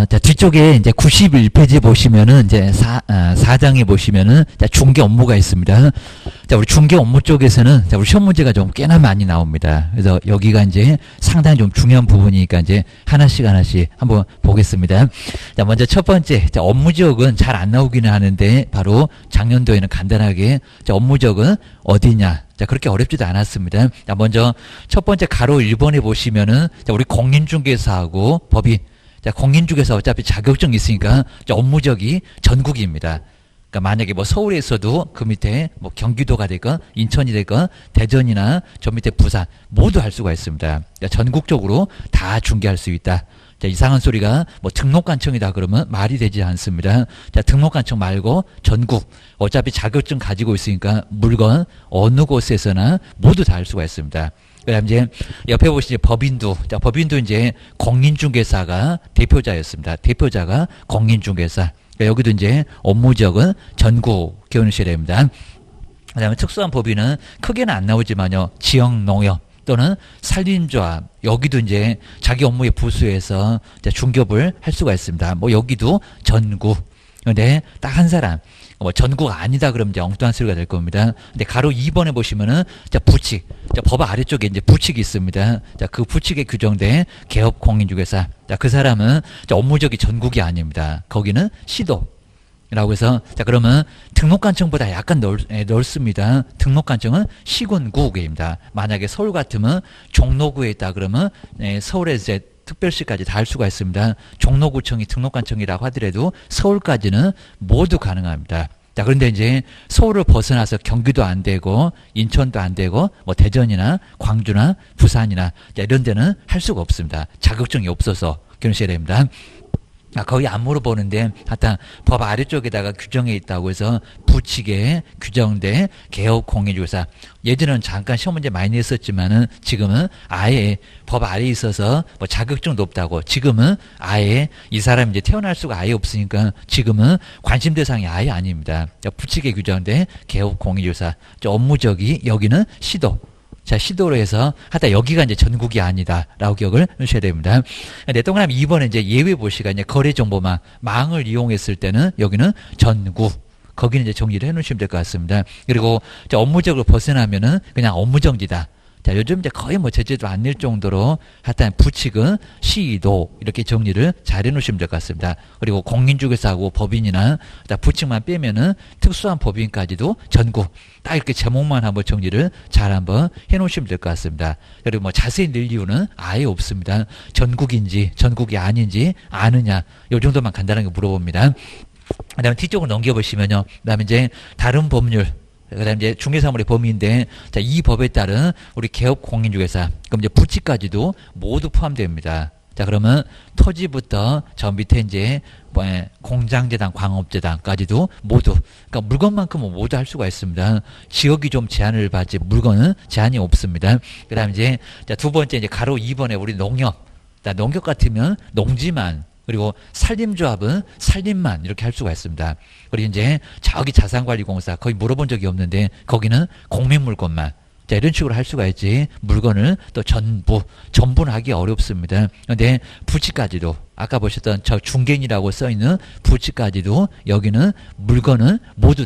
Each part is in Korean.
자, 뒤쪽에 이제 91페이지 보시면은 이제 4장에 보시면은 자, 중개 업무가 있습니다. 자, 우리 중개 업무 쪽에서는 자, 우리 시험 문제가 좀 꽤나 많이 나옵니다. 그래서 여기가 이제 상당히 좀 중요한 부분이니까 이제 하나씩 한번 보겠습니다. 자, 먼저 첫 번째, 자, 업무 지역은 잘 안 나오기는 하는데 바로 작년도에는 간단하게 자, 업무 지역은 어디냐? 자, 그렇게 어렵지도 않았습니다. 자, 먼저 첫 번째 가로 1번에 보시면은 자, 우리 공인중개사하고 법인 자, 공인중개사 어차피 자격증이 있으니까 업무적이 전국입니다. 그러니까 만약에 뭐 서울에 있어도 그 밑에 뭐 경기도가 되건 인천이 되건 대전이나 저 밑에 부산 모두 할 수가 있습니다. 그러니까 전국적으로 다 중개할 수 있다. 자, 이상한 소리가 뭐 등록관청이다 그러면 말이 되지 않습니다. 자, 등록관청 말고 전국 어차피 자격증 가지고 있으니까 물건 어느 곳에서나 모두 다 할 수가 있습니다. 그다음 이제 옆에 보시죠. 법인도. 자, 법인도 이제 공인중개사가 대표자였습니다. 대표자가 공인중개사. 그러니까 여기도 이제 업무 지역은 전국 기억하셔야 됩니다. 그다음에 특수한 법인은 크게는 안 나오지만요. 지역 농협 또는 산림조합 여기도 이제 자기 업무에 부수해서 중개업을 할 수가 있습니다. 뭐 여기도 전국. 근데 딱 한 사람. 뭐 전국 아니다 그러면 이제 엉뚱한 소리가 될 겁니다. 근데 가로 2번에 보시면은 자, 부칙. 자, 법 아래쪽에 이제 부칙이 있습니다. 자, 그 부칙에 규정된 개업 공인중개사. 자, 그 사람은 자, 업무적이 전국이 아닙니다. 거기는 시도라고 해서 자, 그러면 등록관청보다 약간 넓습니다. 등록관청은 시군구입니다. 만약에 서울 같으면 종로구에 있다 그러면 서울에 이제 특별시까지 다 할 수가 있습니다. 종로구청이 등록관청이라고 하더라도 서울까지는 모두 가능합니다. 자, 그런데 이제 서울을 벗어나서 경기도 안 되고 인천도 안 되고 뭐 대전이나 광주나 부산이나 자, 이런 데는 할 수가 없습니다. 자격증이 없어서 기억하셔야 됩니다. 거의 안 물어보는데 하여튼 법 아래쪽에다가 규정해 있다고 해서 부칙에 규정된 개업 공인중개사. 예전에는 잠깐 시험 문제 많이 냈었지만은 지금은 아예 법 아래에 있어서 뭐 자격증도 없다고 지금은 아예 이 사람이 이제 태어날 수가 아예 없으니까 지금은 관심 대상이 아예 아닙니다. 부칙에 규정된 개업 공인중개사. 업무적이 여기는 시도. 자, 시도로 해서 하다 여기가 이제 전국이 아니다라고 기억을 하셔야 됩니다. 근데 동그라미 2번은 이제 예외 보시가 이제 거래정보망 망을 이용했을 때는 여기는 전국. 거기는 이제 정리를 해 놓으시면 될 것 같습니다. 그리고 업무적으로 벗어나면은 그냥 업무정지다. 자, 요즘 이제 거의 뭐 제재도 안 낼 정도로 하여튼 부칙은 시도 이렇게 정리를 잘 해놓으시면 될 것 같습니다. 그리고 공인중개사하고 법인이나 부칙만 빼면은 특수한 법인까지도 전국 딱 이렇게 제목만 한번 정리를 잘 한번 해놓으시면 될 것 같습니다. 그리고 뭐 자세히 낼 이유는 아예 없습니다. 전국인지 전국이 아닌지 아느냐 요 정도만 간단하게 물어봅니다. 그다음에 뒤쪽으로 넘겨보시면요. 그다음에 이제 다른 법률. 그다음에 이제 중개사물의 범위인데, 자, 이 법에 따른 우리 개업 공인중개사, 그럼 이제 부칙까지도 모두 포함됩니다. 자, 그러면 토지부터 저 밑에 이제 뭐 공장재단, 광업재단까지도 모두, 그러니까 물건만큼은 모두 할 수가 있습니다. 지역이 좀 제한을 받지 물건은 제한이 없습니다. 그다음에 이제 자, 두 번째 이제 가로 2번에 우리 농협, 자, 농협 같으면 농지만. 그리고 산림조합은 산림만 이렇게 할 수가 있습니다. 그리고 이제 저기 자산관리공사 거의 물어본 적이 없는데 거기는 공민물건만 자, 이런 식으로 할 수가 있지 물건을 또 전부는 하기 어렵습니다. 그런데 부칙까지도 아까 보셨던 저 중개인이라고 써있는 부칙까지도 여기는 물건은 모두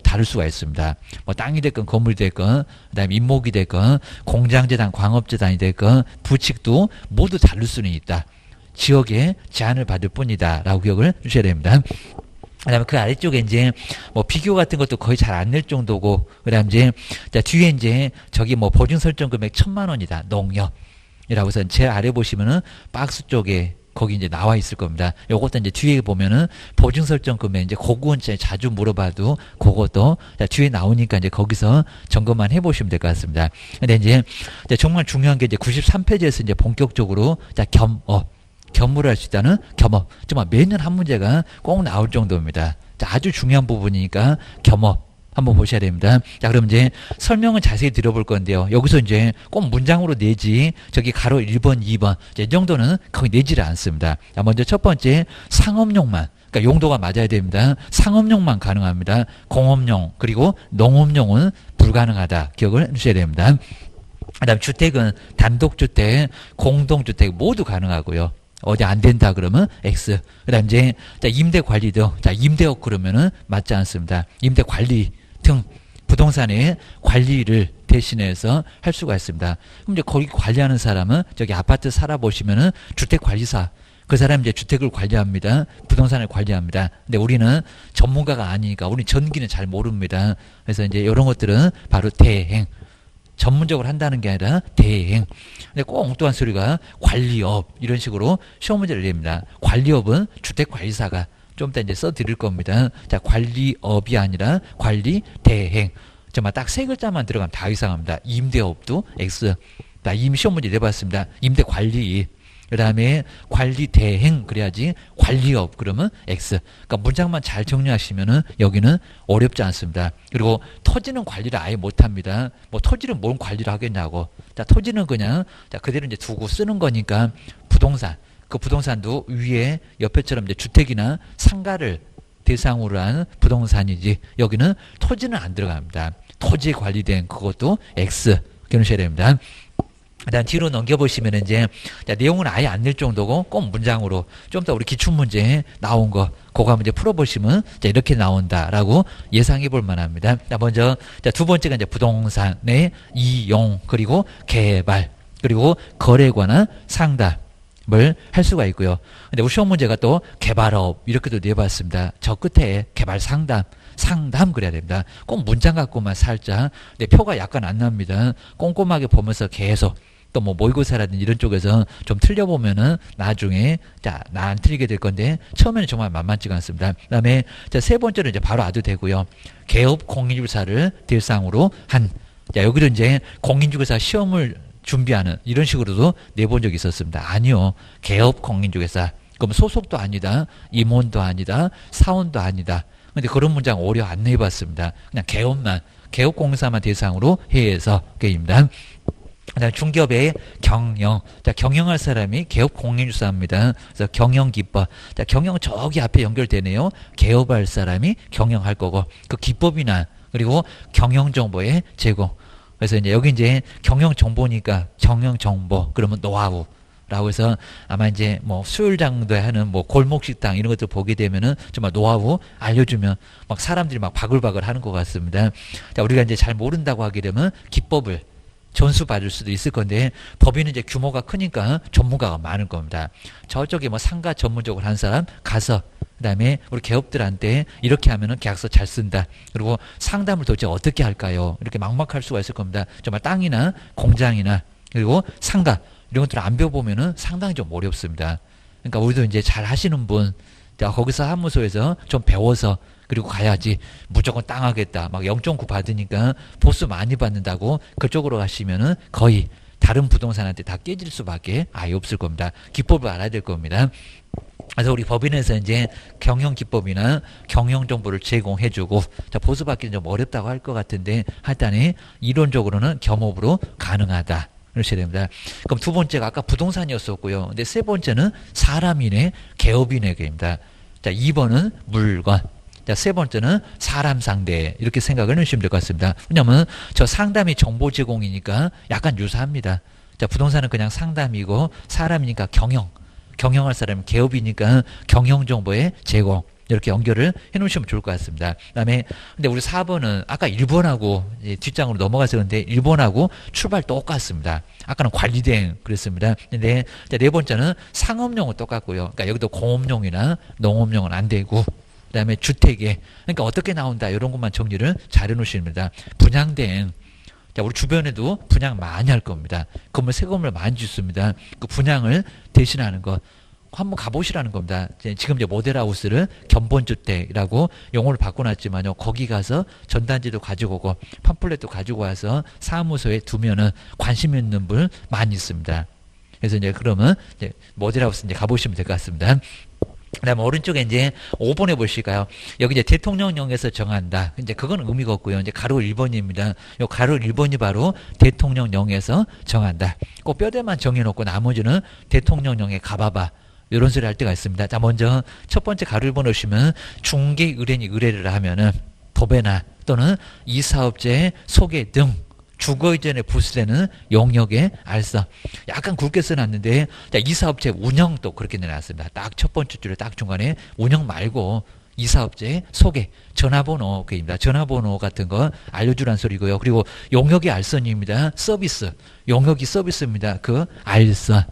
다룰 수가 있습니다. 뭐 땅이 됐건 건물이 됐건 그다음에 임목이 됐건 공장재단, 광업재단이 됐건 부칙도 모두 다룰 수는 있다. 지역에 제한을 받을 뿐이다 라고 기억을 주셔야 됩니다. 그 다음에 그 아래쪽에 이제 뭐 비교 같은 것도 거의 잘 안 낼 정도고, 그 다음에 이제 자, 뒤에 이제 저기 뭐 보증 설정 금액 1,000만 원이다. 농협이라고 해서 제일 아래 보시면은 박스 쪽에 거기 이제 나와 있을 겁니다. 요것도 이제 뒤에 보면은 보증 설정 금액 이제 그건 자주 물어봐도 그것도 자, 뒤에 나오니까 이제 거기서 점검만 해보시면 될 것 같습니다. 근데 이제 정말 중요한 게 이제 93페이지에서 이제 본격적으로 자, 겸업을 할 수 있다는 겸업. 정말 매년 한 문제가 꼭 나올 정도입니다. 자, 아주 중요한 부분이니까 겸업 한번 보셔야 됩니다. 자, 그럼 이제 설명은 자세히 들어볼 건데요. 여기서 이제 꼭 문장으로 내지 저기 가로 1번, 2번 이 정도는 거의 내지를 않습니다. 자, 먼저 첫 번째 상업용만. 그러니까 용도가 맞아야 됩니다. 상업용만 가능합니다. 공업용 그리고 농업용은 불가능하다. 기억을 해주셔야 됩니다. 그 다음 주택은 단독주택, 공동주택 모두 가능하고요. 어디 안 된다 그러면 X. 그다음 이제 자, 임대 관리 등. 자, 임대업 그러면은 맞지 않습니다. 임대 관리 등 부동산의 관리를 대신해서 할 수가 있습니다. 그럼 이제 거기 관리하는 사람은 저기 아파트 살아보시면은 주택관리사. 그 사람이 이제 주택을 관리합니다. 부동산을 관리합니다. 근데 우리는 전문가가 아니니까 우리 전기는 잘 모릅니다. 그래서 이제 이런 것들은 바로 대행. 전문적으로 한다는 게 아니라 대행. 근데 꼭 엉뚱한 소리가 관리업 이런 식으로 시험 문제를 냅니다. 관리업은 주택관리사가 좀 이따 이제 써드릴 겁니다. 자, 관리업이 아니라 관리 대행. 정말 딱 세 글자만 들어가면 다 이상합니다. 임대업도 X. 자, 이미 시험 문제 내봤습니다. 임대 관리. 그 다음에 관리 대행 그래야지 관리업 그러면 X. 그러니까 문장만 잘 정리하시면은 여기는 어렵지 않습니다. 그리고 토지는 관리를 아예 못합니다. 뭐 토지는 뭔 관리를 하겠냐고. 자, 토지는 그냥 자 그대로 이제 두고 쓰는 거니까 부동산. 그 부동산도 위에 옆에처럼 이제 주택이나 상가를 대상으로 한 부동산이지 여기는 토지는 안 들어갑니다. 토지에 관리된 그것도 X. 기억하셔야 됩니다. 일단 뒤로 넘겨보시면 이제 자, 내용은 아예 안 낼 정도고 꼭 문장으로 좀 더 우리 기출문제에 나온 거 그거 한번 이제 풀어보시면 자, 이렇게 나온다라고 예상해 볼 만합니다. 자, 먼저 자, 두 번째가 이제 부동산의 이용 그리고 개발 그리고 거래에 관한 상담을 할 수가 있고요. 근데 우리 시험 문제가 또 개발업 이렇게도 내봤습니다. 저 끝에 개발 상담 그래야 됩니다. 꼭 문장 갖고만 살짝 근데 표가 약간 안 납니다. 꼼꼼하게 보면서 계속 또 뭐 모의고사라든지 이런 쪽에서 좀 틀려보면은 나중에 자, 나 안 틀리게 될 건데 처음에는 정말 만만치가 않습니다. 그 다음에 자, 세 번째는 이제 바로 아도 되고요. 개업 공인중개사를 대상으로 한 자, 여기도 이제 공인중개사 시험을 준비하는 이런 식으로도 내본 적이 있었습니다. 아니요. 개업 공인중개사. 그럼 소속도 아니다. 임원도 아니다. 사원도 아니다. 근데 그런 문장 오려 안 내봤습니다. 그냥 개업만, 개업공사만 대상으로 해서 게임입니다. 그다음 중개업의 경영. 자, 경영할 사람이 개업공인중개사입니다. 그래서 경영기법. 자, 경영 저기 앞에 연결되네요. 개업할 사람이 경영할 거고 그 기법이나 그리고 경영정보의 제공. 그래서 이제 여기 이제 경영정보니까 경영정보 그러면 노하우. 라고 해서 아마 이제 뭐 수요일장도에 하는 뭐 골목식당 이런 것들 보게 되면은 정말 노하우 알려주면 막 사람들이 막 바글바글 하는 것 같습니다. 자, 우리가 이제 잘 모른다고 하게 되면 기법을 전수 받을 수도 있을 건데 법인은 이제 규모가 크니까 전문가가 많을 겁니다. 저쪽에 뭐 상가 전문적으로 한 사람 가서 그다음에 우리 개업들한테 이렇게 하면은 계약서 잘 쓴다. 그리고 상담을 도대체 어떻게 할까요? 이렇게 막막할 수가 있을 겁니다. 정말 땅이나 공장이나 그리고 상가 이런 것들을 안 배워보면은 상당히 좀 어렵습니다. 그러니까 우리도 이제 잘 하시는 분, 자, 거기서 사무소에서 좀 배워서 그리고 가야지 무조건 땅 하겠다. 막 0.9 받으니까 보수 많이 받는다고 그쪽으로 가시면은 거의 다른 부동산한테 다 깨질 수밖에 아예 없을 겁니다. 기법을 알아야 될 겁니다. 그래서 우리 법인에서 이제 경영 기법이나 경영 정보를 제공해주고 자, 보수 받기는 좀 어렵다고 할 것 같은데 하여튼 이론적으로는 겸업으로 가능하다. 그러셔야 됩니다. 그럼 두 번째가 아까 부동산이었었고요. 근데 세 번째는 사람이네, 개업인에게입니다. 자, 2번은 물건. 자, 세 번째는 사람 상대. 이렇게 생각을 해주시면 될 것 같습니다. 왜냐면 저 상담이 정보 제공이니까 약간 유사합니다. 자, 부동산은 그냥 상담이고 사람이니까 경영할 사람은 개업이니까 경영 정보의 제공. 이렇게 연결을 해 놓으시면 좋을 것 같습니다. 그 다음에, 근데 우리 4번은 아까 1번하고 뒷장으로 넘어가서 그런데 1번하고 출발 똑같습니다. 아까는 관리대행 그랬습니다. 근데 네 번째는 상업용은 똑같고요. 그러니까 여기도 공업용이나 농업용은 안 되고, 그 다음에 주택에, 그러니까 어떻게 나온다, 이런 것만 정리를 잘 해 놓으시면 됩니다. 분양대행. 자, 우리 주변에도 분양 많이 할 겁니다. 건물, 새 건물 많이 짓습니다. 그 분양을 대신하는 것. 한번 가보시라는 겁니다. 지금 이제 모델하우스를 견본주택이라고 용어를 바꿔놨지만요. 거기 가서 전단지도 가지고 오고 팜플렛도 가지고 와서 사무소에 두면은 관심 있는 분 많이 있습니다. 그래서 이제 그러면 이제 모델하우스 이제 가보시면 될 것 같습니다. 그다음에 오른쪽에 이제 5번에 보실까요? 여기 이제 대통령령에서 정한다. 이제 그건 의미가 없고요. 이제 가로 1번입니다. 요 가로 1번이 바로 대통령령에서 정한다. 꼭 뼈대만 정해놓고 나머지는 대통령령에 가봐봐. 이런 소리 할 때가 있습니다. 자, 먼저 첫 번째 가로 1번 오시면 중개 의뢰인이 의뢰를 하면은 법에나 또는 이 사업자의 소개 등 주거 이전의 부수되는 용역의 알선. 약간 굵게 써놨는데, 자, 이 사업체 운영도 그렇게 내놨습니다. 딱 첫 번째 줄에 딱 중간에 운영 말고 이 사업체 소개, 전화번호, 그입니다. 전화번호 같은 거 알려주란 소리고요. 그리고 용역의 알선입니다. 서비스, 용역이 서비스입니다. 그 알선.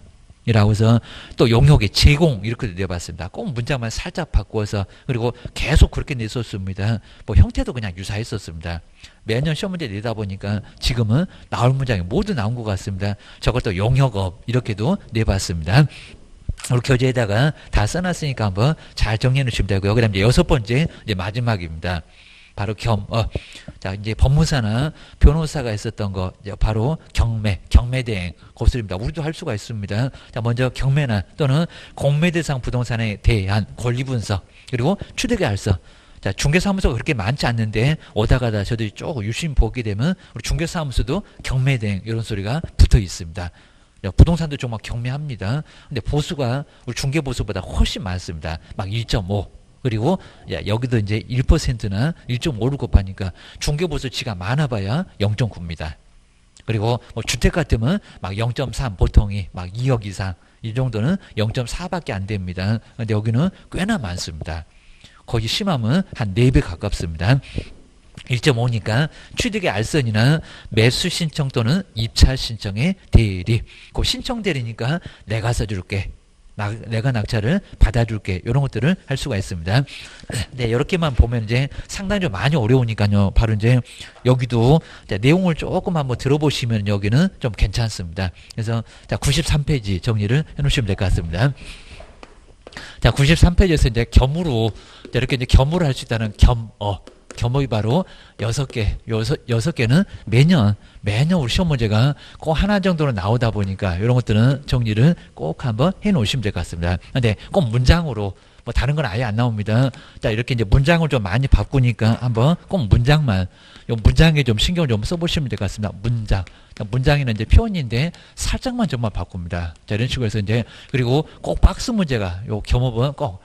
이라고 해서 또 용역의 제공 이렇게 내봤습니다. 꼭 문장만 살짝 바꾸어서 그리고 계속 그렇게 냈었습니다. 뭐 형태도 그냥 유사했었습니다. 매년 시험 문제 내다 보니까 지금은 나올 문장이 모두 나온 것 같습니다. 저것도 용역업 이렇게도 내봤습니다. 우리 교재에다가 다 써놨으니까 한번 잘 정리해 놓으시면 되고요. 그 다음 이제 여섯 번째 이제 마지막입니다. 바로 자, 이제 법무사나 변호사가 있었던 거, 바로 경매대행, 고소입니다. 우리도 할 수가 있습니다. 자, 먼저 경매나 또는 공매대상 부동산에 대한 권리 분석, 그리고 취득의 알선. 자, 중개사무소가 그렇게 많지 않는데, 오다 가다 저도 조금 유심 보게 되면, 우리 중개사무소도 경매대행, 이런 소리가 붙어 있습니다. 부동산도 정말 경매합니다. 근데 보수가 우리 중개보수보다 훨씬 많습니다. 막 1.5. 그리고 여기도 이제 1%나 1.5를 곱하니까 중개보수치가 많아봐야 0.9입니다. 그리고 뭐 주택 같으면 막 0.3 보통이 막 2억 이상 이 정도는 0.4밖에 안 됩니다. 근데 여기는 꽤나 많습니다. 거의 심하면 한 4배 가깝습니다. 1.5니까 취득의 알선이나 매수 신청 또는 입찰 신청의 대리. 그 신청 대리니까 내가 써줄게. 내가 낙찰을 받아줄게. 이런 것들을 할 수가 있습니다. 네, 이렇게만 보면 이제 상당히 좀 많이 어려우니까요. 바로 이제 여기도 내용을 조금 한번 들어보시면 여기는 좀 괜찮습니다. 그래서 자, 93페이지 정리를 해 놓으시면 될 것 같습니다. 자, 93페이지에서 이제 겸으로 이렇게 이제 겸으로 할 수 있다는 겸업이 바로 6개. 6개는 매년 우리 시험 문제가 꼭 하나 정도는 나오다 보니까 이런 것들은 정리를 꼭 한번 해 놓으시면 될 것 같습니다. 근데 꼭 문장으로 뭐 다른 건 아예 안 나옵니다. 자, 이렇게 이제 문장을 좀 많이 바꾸니까 한번 꼭 문장만, 요 문장에 좀 신경을 좀 써보시면 될 것 같습니다. 문장에는 이제 표현인데 살짝만 좀만 바꿉니다. 자, 이런 식으로 해서 이제, 그리고 꼭 박스 문제가, 요 겸업은 꼭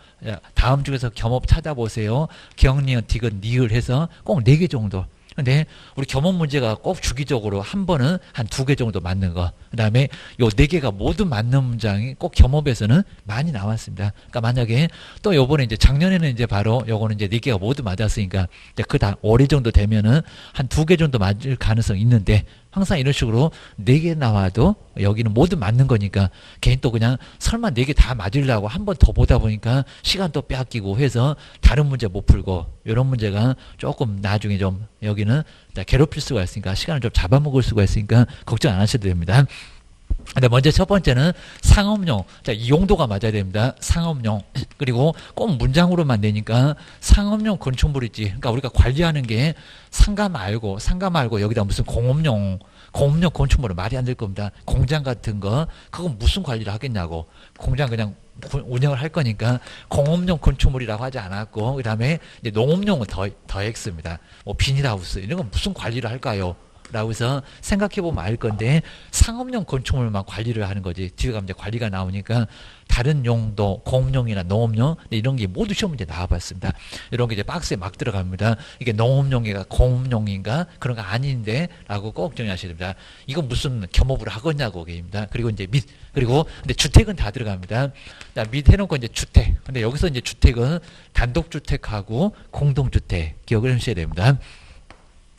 다음 중에서 겸업 찾아보세요. 경리언, 디귿, 니을 해서 꼭 4개 정도. 근데 우리 겸업 문제가 꼭 주기적으로 한 번은 한 2개 정도 맞는 거. 그 다음에 요 4개가 모두 맞는 문장이 꼭 겸업에서는 많이 나왔습니다. 그러니까 만약에 또 요번에 이제 작년에는 이제 바로 요거는 이제 4개가 모두 맞았으니까 그 다음 올해 정도 되면은 한 2개 정도 맞을 가능성이 있는데 항상 이런 식으로 4개 나와도 여기는 모두 맞는 거니까 괜히 또 그냥 설마 4개 다 맞으려고 한 번 더 보다 보니까 시간 또 빼앗기고 해서 다른 문제 못 풀고 이런 문제가 조금 나중에 좀 여기는 괴롭힐 수가 있으니까 시간을 좀 잡아먹을 수가 있으니까 걱정 안 하셔도 됩니다. 근데 먼저 첫 번째는 상업용. 자, 이 용도가 맞아야 됩니다. 상업용. 그리고 꼭 문장으로만 내니까 상업용 건축물이지. 그러니까 우리가 관리하는 게 상가 말고 여기다 무슨 공업용 건축물은 말이 안 될 겁니다. 공장 같은 거, 그건 무슨 관리를 하겠냐고. 공장 그냥 운영을 할 거니까 공업용 건축물이라고 하지 않았고, 그 다음에 이제 농업용은 더 X입니다. 뭐 비닐하우스, 이런 건 무슨 관리를 할까요? 라고 해서 생각해보면 알 건데 상업용 건축물만 관리를 하는 거지. 뒤에 가면 이제 관리가 나오니까 다른 용도, 공업용이나 농업용 이런 게 모두 시험 문제 나와봤습니다. 이런 게 이제 박스에 막 들어갑니다. 이게 농업용인가 공업용인가 그런 거 아닌데 라고 꼭 정리하셔야 됩니다. 이건 무슨 겸업을 하겠냐고 게입니다. 그리고 이제 그리고 근데 주택은 다 들어갑니다. 자, 밑 해놓고 이제 주택. 근데 여기서 이제 주택은 단독주택하고 공동주택 기억을 하셔야 됩니다.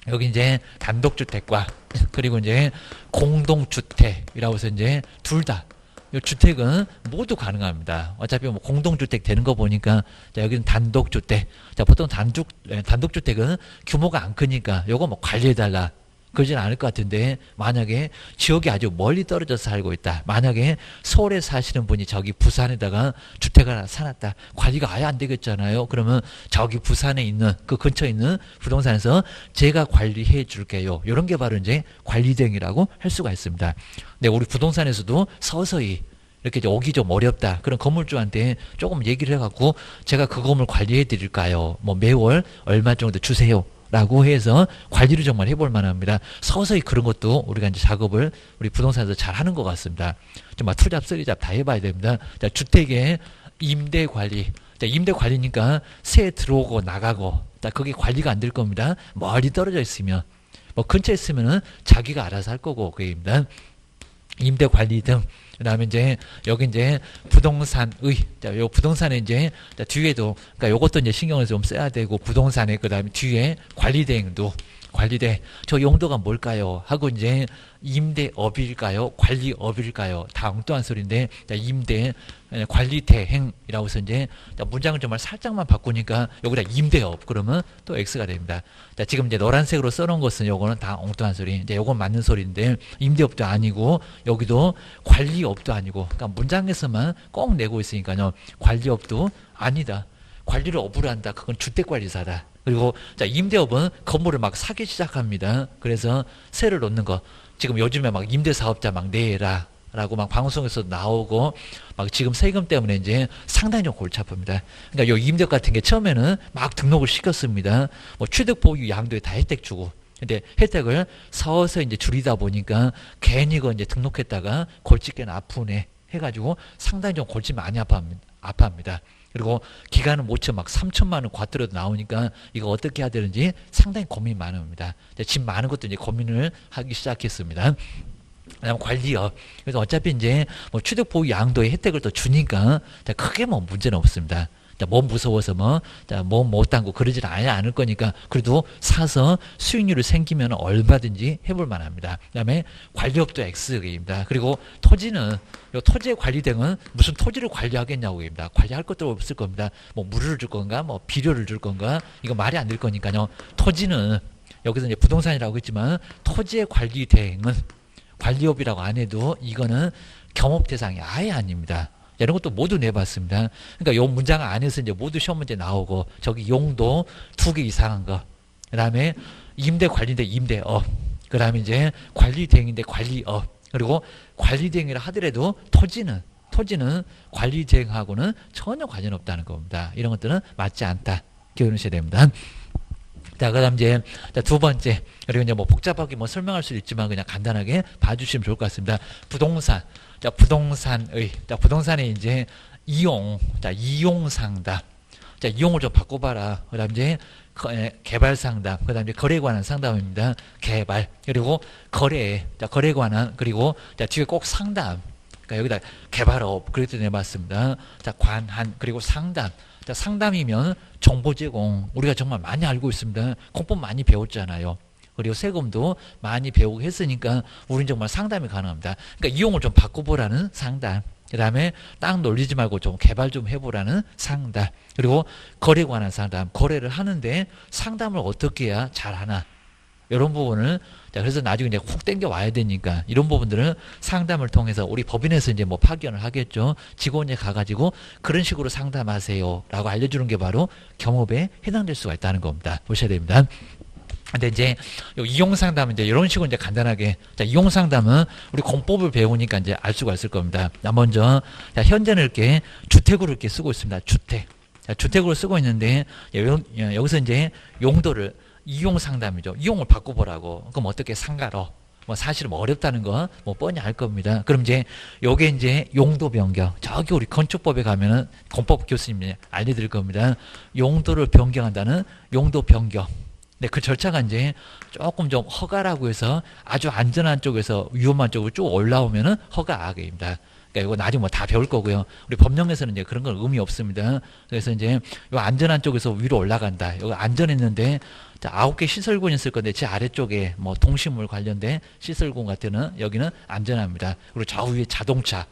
여기 이제 단독주택과 그리고 이제 공동주택이라고 해서 이제 둘 다 이 주택은 모두 가능합니다. 어차피 뭐 공동주택 되는 거 보니까 자, 여기는 단독주택. 자, 보통 단독주택은 규모가 안 크니까 요거 뭐 관리해달라. 그러진 않을 것 같은데 만약에 지역이 아주 멀리 떨어져서 살고 있다. 만약에 서울에 사시는 분이 저기 부산에다가 주택을 하나 사놨다. 관리가 아예 안 되겠잖아요. 그러면 저기 부산에 있는 그 근처에 있는 부동산에서 제가 관리해 줄게요. 이런 게 바로 이제 관리대행이라고 할 수가 있습니다. 네, 우리 부동산에서도 서서히 이렇게 오기 좀 어렵다. 그런 건물주한테 조금 얘기를 해갖고 제가 그 건물 관리해 드릴까요? 뭐 매월 얼마 정도 주세요. 라고 해서 관리를 정말 해볼 만합니다. 서서히 그런 것도 우리가 이제 작업을 우리 부동산에서 잘 하는 것 같습니다. 정말 투잡, 쓰리잡 다 해봐야 됩니다. 자, 주택의 임대 관리. 자, 임대 관리니까 새 들어오고 나가고. 자, 그게 관리가 안 될 겁니다. 멀리 떨어져 있으면. 근처에 있으면은 자기가 알아서 할 거고, 그입니다. 임대 관리 등. 그다음에 이제 여기 이제 부동산의, 자, 요 부동산에 이제 자, 뒤에도, 그러니까 요것도 이제 신경을 좀 써야 되고, 부동산에 그다음에 뒤에 관리 대행도, 관리대, 저 용도가 뭘까요? 하고 이제 임대업일까요? 관리업일까요? 다 엉뚱한 소리인데, 자, 임대 관리 대행이라고 해서 이제 문장을 정말 살짝만 바꾸니까 여기다 임대업 그러면 또 X가 됩니다. 자, 지금 이제 노란색으로 써놓은 것은 요거는 다 엉뚱한 소리. 이제 요건 맞는 소리인데 임대업도 아니고 여기도 관리업도 아니고, 그러니까 문장에서만 꼭 내고 있으니까요. 관리업도 아니다. 관리를 업으로 한다. 그건 주택관리사다. 그리고 자, 임대업은 건물을 막 사기 시작합니다. 그래서 세를 놓는 거. 지금 요즘에 막 임대사업자 막 내라 라고 막 방송에서 나오고 막 지금 세금 때문에 이제 상당히 좀 골치 아픕니다. 그러니까 요 임대업 같은 게 처음에는 막 등록을 시켰습니다. 뭐 취득 보유 양도에 다 혜택 주고. 근데 혜택을 서서히 이제 줄이다 보니까 괜히 그 이제 등록했다가 골치 꽤나 아프네 해가지고 상당히 좀 골치 많이 아파합니다. 그리고 기간은 모처 막 3천만 원 과태료도 나오니까 이거 어떻게 해야 되는지 상당히 고민이 많습니다. 집 많은 것도 이제 고민을 하기 시작했습니다. 그다음 관리업. 그래서 어차피 이제 뭐 취득 보유 양도의 혜택을 또 주니까 크게 뭐 문제는 없습니다. 뭐 무서워서 못 당고 그러질 않을 거니까 그래도 사서 수익률이 생기면 얼마든지 해볼 만합니다. 그다음에 관리업도 X입니다. 그리고 토지는 요 토지의 관리 등은 무슨 토지를 관리하겠냐고 입니다. 관리할 것도 없을 겁니다. 뭐 물을 줄 건가, 뭐 비료를 줄 건가, 이거 말이 안 될 거니까요. 토지는 여기서 이제 부동산이라고 했지만 토지의 관리 대행은 관리업이라고 안 해도 이거는 겸업 대상이 아예 아닙니다. 이런 것도 모두 내봤습니다. 그러니까 요 문장 안에서 이제 모두 시험 문제 나오고 저기 용도 2개 이상한 거. 그다음에 임대 관리인데 임대업. 그다음에 이제 관리 대행인데 관리업. 그리고 관리 대행이라 하더라도 토지는 관리 대행하고는 전혀 관련 없다는 겁니다. 이런 것들은 맞지 않다. 기억하셔야 됩니다. 자, 그다음 이제 두 번째, 그리고 이제 뭐 복잡하게 뭐 설명할 수도 있지만 그냥 간단하게 봐주시면 좋을 것 같습니다. 부동산. 자, 부동산에 이제 이용 상담. 자, 이용을 좀 바꿔봐라. 그다음 이제 개발 상담. 그다음 이제 거래에 관한 상담입니다. 개발. 그리고 거래에 관한, 그리고 자, 뒤에 꼭 상담. 그러니까 여기다 개발업 그렇게 내봤습니다. 자, 관한, 그리고 상담. 자, 상담이면 정보 제공. 우리가 정말 많이 알고 있습니다. 공법 많이 배웠잖아요. 그리고 세금도 많이 배우고 했으니까 우리는 정말 상담이 가능합니다. 그러니까 이용을 좀 바꿔보라는 상담. 그 다음에 땅 놀리지 말고 좀 개발 좀 해보라는 상담. 그리고 거래에 관한 상담. 거래를 하는데 상담을 어떻게 해야 잘하나. 이런 부분을, 자, 그래서 나중에 이제 훅 땡겨 와야 되니까 이런 부분들은 상담을 통해서 우리 법인에서 이제 뭐 파견을 하겠죠. 직원에 가가지고 그런 식으로 상담하세요 라고 알려주는 게 바로 겸업에 해당될 수가 있다는 겁니다. 보셔야 됩니다. 근데 이제 이용 상담은 이제 이런 식으로 이제 간단하게, 자, 이용 상담은 우리 공법을 배우니까 이제 알 수가 있을 겁니다. 자, 먼저, 자, 현재는 이렇게 주택으로 이렇게 쓰고 있습니다. 주택. 자, 주택으로 쓰고 있는데 여기서 이제 용도를 이용 상담이죠. 이용을 바꿔보라고. 그럼 어떻게 상가로? 뭐 사실은 뭐 어렵다는 거 뭐 뻔히 알 겁니다. 그럼 이제 요게 이제 용도 변경. 저기 우리 건축법에 가면은 건법 교수님이 알려드릴 겁니다. 용도를 변경한다는 용도 변경. 네, 그 절차가 이제 조금 좀 허가라고 해서 아주 안전한 쪽에서 위험한 쪽으로 쭉 올라오면은 허가 악입니다. 그러니까 이거 나중에 뭐 다 배울 거고요. 우리 법령에서는 이제 그런 건 의미 없습니다. 그래서 이제 요 안전한 쪽에서 위로 올라간다. 여기 안전했는데 자, 9개 시설군이 있을 건데 제 아래쪽에 뭐 동식물 관련된 시설군 같은 여기는 안전합니다. 그리고 저 위에 자동차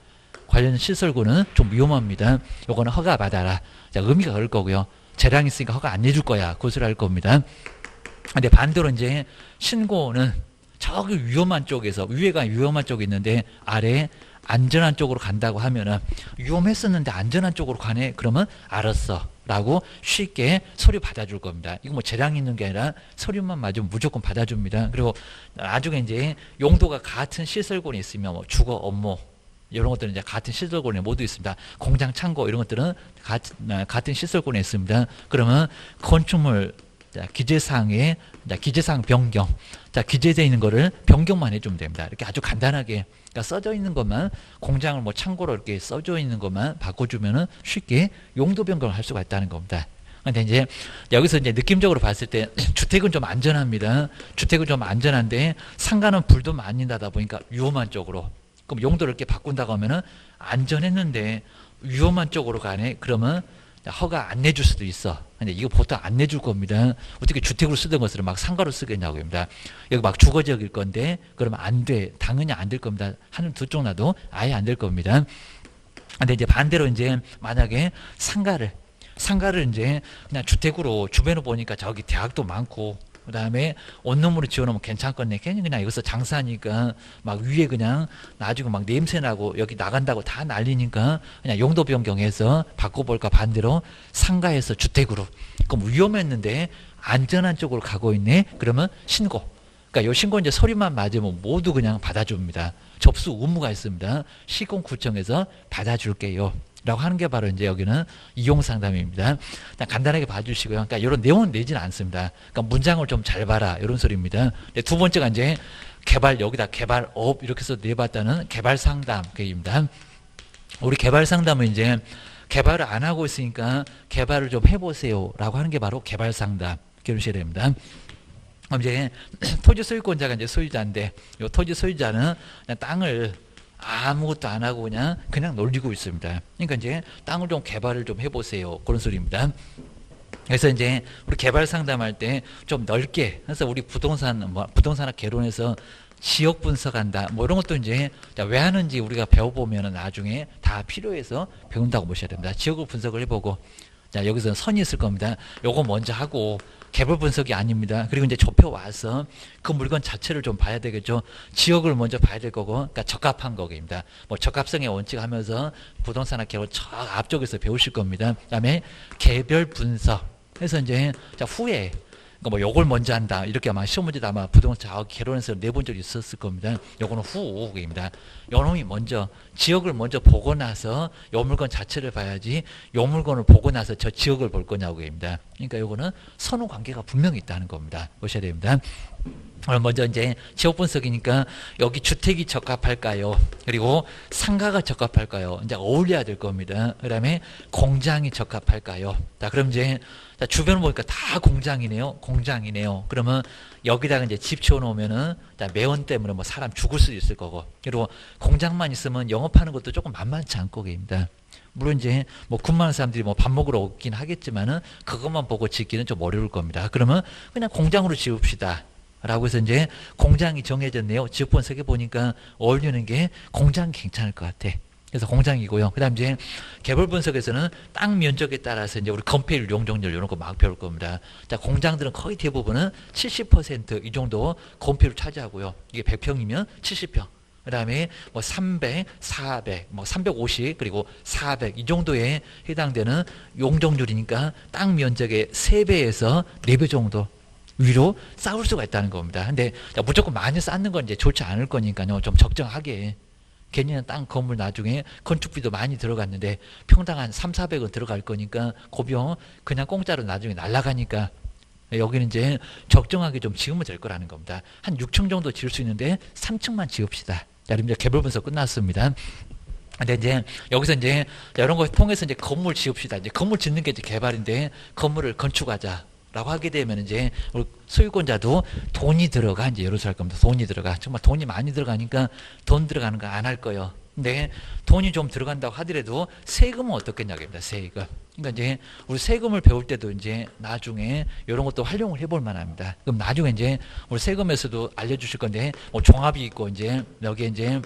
관련 시설군은 좀 위험합니다. 요거는 허가 받아라. 자, 의미가 그럴 거고요. 재량 있으니까 허가 안 내줄 거야. 그 소리 할 겁니다. 근데 반대로 이제 신고는 저기 위험한 쪽에서, 위에가 위험한 쪽이 있는데 아래에 안전한 쪽으로 간다고 하면은 위험했었는데 안전한 쪽으로 가네? 그러면 알았어 라고 쉽게 서류 받아줄 겁니다. 이거 뭐 재량 있는 게 아니라 서류만 맞으면 무조건 받아줍니다. 그리고 나중에 이제 용도가 같은 시설군이 있으면 뭐 주거 업무 이런 것들은 이제 같은 시설군에 모두 있습니다. 공장 창고 이런 것들은 같은 시설군에 있습니다. 그러면 건축물 기재사항에 기재사항 변경, 자, 기재되어 있는 거를 변경만 해주면 됩니다. 이렇게 아주 간단하게, 그러니까 써져 있는 것만, 공장을 뭐 창고로 이렇게 써져 있는 것만 바꿔주면은 쉽게 용도 변경을 할 수가 있다는 겁니다. 근데 이제 여기서 이제 느낌적으로 봤을 때 주택은 좀 안전합니다. 주택은 좀 안전한데 상가는 불도 많이 나다 보니까 위험한 쪽으로. 그럼 용도를 이렇게 바꾼다고 하면은 안전했는데 위험한 쪽으로 가네. 그러면 허가 안 내줄 수도 있어. 근데 이거 보통 안 내줄 겁니다. 어떻게 주택으로 쓰던 것을 막 상가로 쓰겠냐고 합니다. 여기 막 주거지역일 건데 그러면 안 돼. 당연히 안 될 겁니다. 한 두 쪽 나도 아예 안 될 겁니다. 근데 이제 반대로 이제 만약에 상가를 이제 그냥 주택으로 주변으로 보니까 저기 대학도 많고 그 다음에 원룸으로 지어놓으면 괜찮겠네. 괜히 그냥 여기서 장사하니까 막 위에 그냥 나중에 막 냄새나고 여기 나간다고 다 난리니까 그냥 용도 변경해서 바꿔볼까 반대로 상가에서 주택으로. 그럼 위험했는데 안전한 쪽으로 가고 있네. 그러면 신고. 그러니까 요 신고 이제 서류만 맞으면 모두 그냥 받아줍니다. 접수 의무가 있습니다. 시공구청에서 받아줄게요. 라고 하는 게 바로 이제 여기는 이용상담입니다. 간단하게 봐주시고요. 그러니까 이런 내용은 내지는 않습니다. 그러니까 문장을 좀 잘 봐라. 이런 소리입니다. 두 번째가 이제 개발, 여기다 개발업 이렇게 해서 내봤다는 개발상담 계획입니다. 우리 개발상담은 이제 개발을 안 하고 있으니까 개발을 좀 해보세요. 라고 하는 게 바로 개발상담. 기억하셔야 됩니다. 그럼 이제 토지 소유권자가 이제 소유자인데 이 토지 소유자는 그냥 땅을 아무것도 안 하고 그냥 놀리고 있습니다. 그러니까 이제 땅을 좀 개발을 좀 해보세요. 그런 소리입니다. 그래서 이제 우리 개발 상담할 때 좀 넓게, 그래서 우리 부동산학 개론에서 지역 분석한다. 뭐 이런 것도 이제 왜 하는지 우리가 배워보면 나중에 다 필요해서 배운다고 보셔야 됩니다. 지역을 분석을 해보고, 자, 여기서 선이 있을 겁니다. 요거 먼저 하고, 개별 분석이 아닙니다. 그리고 이제 좁혀 와서 그 물건 자체를 좀 봐야 되겠죠. 지역을 먼저 봐야 될 거고, 그러니까 적합한 거입니다. 뭐 적합성의 원칙 하면서 부동산학 개론 저 앞쪽에서 배우실 겁니다. 그다음에 개별 분석. 그래서 이제 자 후에 그러니까 뭐 요걸 먼저 한다. 이렇게 아마 시험 문제도 아마 부동산 개론에서 내본 적이 있었을 겁니다. 요거는 후입니다. 요 놈이 먼저 지역을 먼저 보고 나서 요 물건 자체를 봐야지 요 물건을 보고 나서 저 지역을 볼 거냐고 입니다. 그러니까 요거는 선후 관계가 분명히 있다는 겁니다. 보셔야 됩니다. 먼저 이제 지역 분석이니까 여기 주택이 적합할까요? 그리고 상가가 적합할까요? 이제 어울려야 될 겁니다. 그다음에 공장이 적합할까요? 자, 그럼 이제 주변을 보니까 다 공장이네요. 그러면 여기다가 이제 집 지어놓으면은 매연 때문에 뭐 사람 죽을 수도 있을 거고, 그리고 공장만 있으면 영업하는 것도 조금 만만치 않고 계십니다. 물론 이제 뭐 군마을 사람들이 뭐 밥 먹으러 오긴 하겠지만은 그것만 보고 짓기는 좀 어려울 겁니다. 그러면 그냥 공장으로 지읍시다. 라고 해서 이제 공장이 정해졌네요. 지역 분석해 보니까 어울리는 게 공장 괜찮을 것 같아. 그래서 공장이고요. 그 다음 이제 개별 분석에서는 땅 면적에 따라서 이제 우리 건폐율, 용적률 이런 거 막 배울 겁니다. 자, 공장들은 거의 대부분은 70% 이 정도 건폐율 차지하고요. 이게 100평이면 70평. 그 다음에 뭐 300, 400, 뭐 350, 그리고 400 이 정도에 해당되는 용적률이니까 땅 면적의 3배에서 4배 정도 위로 쌓을 수가 있다는 겁니다. 근데 무조건 많이 쌓는 건 이제 좋지 않을 거니까요. 좀 적정하게. 괜히 땅 건물 나중에 건축비도 많이 들어갔는데 평당 한 3, 400원 들어갈 거니까 고병 그냥 공짜로 나중에 날아가니까 여기는 이제 적정하게 좀 지으면 될 거라는 겁니다. 한 6층 정도 지을 수 있는데 3층만 지읍시다. 자, 이제 개별 분석 끝났습니다. 근데 이제 여기서 이제 이런 거 통해서 이제 건물 지읍시다. 이제 건물 짓는 게 이제 개발인데 건물을 건축하자. 라고 하게 되면 이제 우리 소유권자도 돈이 들어가 이제 여러 살 겁니다. 돈이 들어가. 정말 돈이 많이 들어가니까 돈 들어가는 거 안 할 거예요. 근데 돈이 좀 들어간다고 하더라도 세금은 어떻겠냐고입니다. 세금. 그러니까 이제 우리 세금을 배울 때도 이제 나중에 이런 것도 활용을 해볼 만합니다. 그럼 나중에 이제 우리 세금에서도 알려주실 건데 뭐 종합이 있고 이제 여기에 이제